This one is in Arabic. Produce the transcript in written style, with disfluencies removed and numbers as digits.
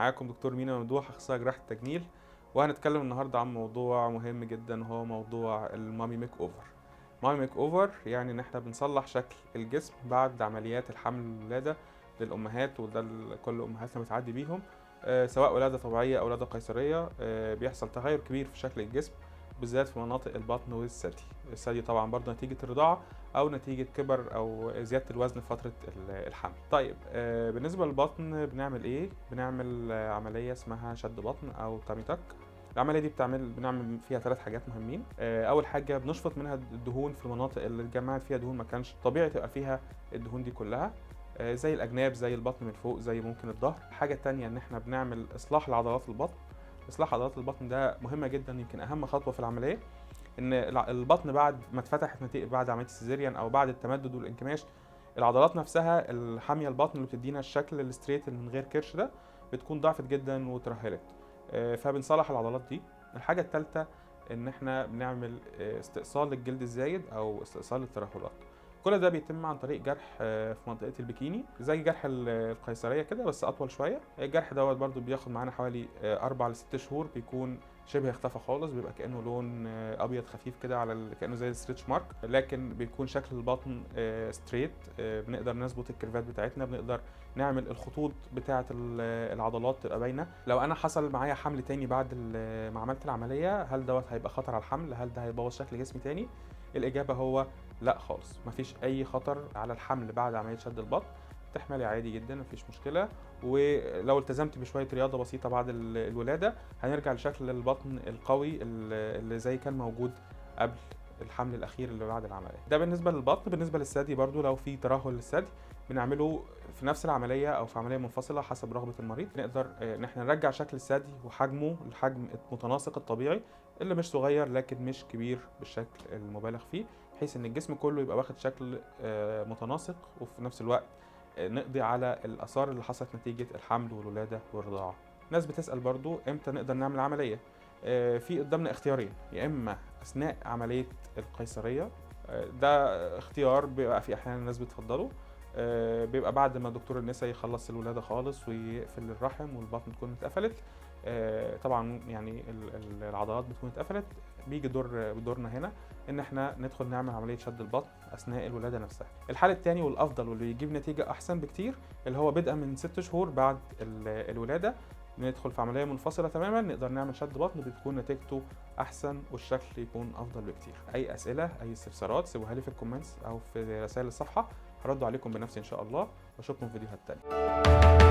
معاكم دكتور مينا ممدوح، اخصائي جراحة التجميل، وهنتكلم النهارده عن موضوع مهم جدا وهو موضوع المامي ميك اوفر. مامي ميك اوفر يعني ان احنا بنصلح شكل الجسم بعد عمليات الحمل والولادة للامهات، وده كل امهاتنا بتعدي بيهم. سواء ولادة طبيعية او ولادة قيصرية، بيحصل تغير كبير في شكل الجسم، بالذات في مناطق البطن والثدي. الثدي طبعا برضه نتيجة الرضاعة او نتيجة كبر او زيادة الوزن في فترة الحمل. طيب بالنسبة للبطن بنعمل ايه؟ بنعمل عملية اسمها شد بطن او تامي تاك. العملية دي بنعمل فيها 3 حاجات مهمين. اول حاجة بنشفط منها الدهون في المناطق اللي اتجمعت فيها دهون ما كانش طبيعي تبقى فيها الدهون دي كلها، زي الاجناب، زي البطن من فوق، زي ممكن الظهر. الحاجة التانية ان احنا بنعمل اصلاح لعضلات البطن. اصلاح عضلات البطن ده مهمة جدا، يمكن اهم خطوة في العملية. ان البطن بعد ما اتفتحت نتيجه بعد عمليه السيزيريان او بعد التمدد والانكماش، العضلات نفسها الحاميه البطن اللي بتدينا الشكل الستريت اللي من غير كرش ده بتكون ضعفت جدا وترهلت، فبنصلح العضلات دي. الحاجه الثالثه ان احنا بنعمل استئصال للجلد الزايد او استئصال للترهلات. كل ده بيتم عن طريق جرح في منطقه البيكيني، زي جرح القيصريه كده بس اطول شويه. الجرح دوت برضو بياخد معانا حوالي 4 ل 6 شهور، بيكون شبه اختفى خالص، بيبقى كانه لون ابيض خفيف كده على كانه زي الستريتش مارك، لكن بيكون شكل البطن ستريت. بنقدر نظبط الكيرفات بتاعتنا، بنقدر نعمل الخطوط بتاعه العضلات تبقى باينه. لو انا حصل معايا حمل تاني بعد ما عملت العمليه، هل دوت هيبقى خطر على الحمل؟ هل ده هيبوظ شكل جسمي تاني؟ الاجابه هو لا خالص، مفيش اي خطر على الحمل بعد عمليه شد البطن. تحملي عادي جدا، مفيش مشكله. ولو التزمت بشويه رياضه بسيطه بعد الولاده، هنرجع لشكل البطن القوي اللي زي كان موجود قبل الحمل الاخير اللي بعد العمليه. ده بالنسبه للبطن. بالنسبه للثدي برضو، لو في ترهل للثدي بنعمله في نفس العمليه او في عمليه منفصله حسب رغبه المريض. نقدر ان احنا نرجع شكل الثدي وحجمه للحجم المتناسق الطبيعي، اللي مش صغير لكن مش كبير بالشكل المبالغ فيه، بحيث ان الجسم كله يبقى واخد شكل متناسق، وفي نفس الوقت نقضي على الآثار اللي حصلت نتيجة الحمل والولادة والرضاعة. ناس بتسأل برضو امتى نقدر نعمل عملية. في قدامنا اختيارين، يا إما أثناء عملية القيصرية، ده اختيار بيبقى في أحيانا الناس بتفضله، بيبقى بعد ما دكتور النساء يخلص الولادة خالص ويقفل الرحم والبطن تكون اتقفلت. طبعا يعني العضلات بتكون اتقفلت، بيجي دورنا هنا ان احنا ندخل نعمل عمليه شد البطن اثناء الولاده نفسها. الحل الثاني والافضل واللي بيجيب نتيجه احسن بكتير، اللي هو بدءا من 6 شهور بعد الولاده ندخل في عمليه منفصله تماما، نقدر نعمل شد بطن بتكون نتيجته احسن والشكل يكون افضل بكتير. اي اسئله، اي استفسارات، سيبوها لي في الكومنتس او في رسائل الصفحه، هرد عليكم بنفسي ان شاء الله، واشوفكم في فيديوهات تانية.